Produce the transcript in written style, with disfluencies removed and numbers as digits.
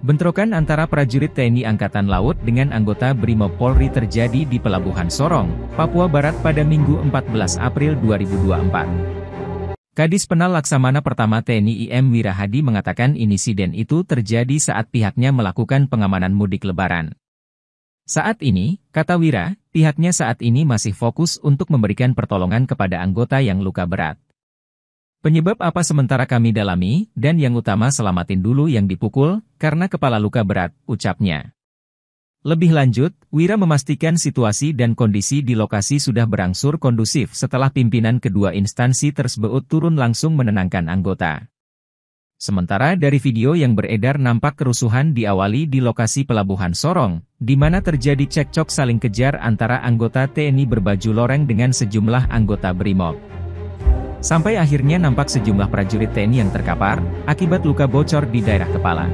Bentrokan antara prajurit TNI Angkatan Laut dengan anggota Brimob Polri terjadi di Pelabuhan Sorong, Papua Barat pada Minggu 14 April 2024. Kadis Penal Laksamana Pertama TNI IM Wirahadi mengatakan insiden itu terjadi saat pihaknya melakukan pengamanan mudik Lebaran. Saat ini, kata Wira, pihaknya saat ini masih fokus untuk memberikan pertolongan kepada anggota yang luka berat. Penyebab apa sementara kami dalami, dan yang utama selamatin dulu yang dipukul, karena kepala luka berat, ucapnya. Lebih lanjut, Wira memastikan situasi dan kondisi di lokasi sudah berangsur kondusif setelah pimpinan kedua instansi tersebut turun langsung menenangkan anggota. Sementara dari video yang beredar nampak kerusuhan diawali di lokasi Pelabuhan Sorong, di mana terjadi cekcok saling kejar antara anggota TNI berbaju loreng dengan sejumlah anggota Brimob. Sampai akhirnya nampak sejumlah prajurit TNI yang terkapar, akibat luka bocor di daerah kepala.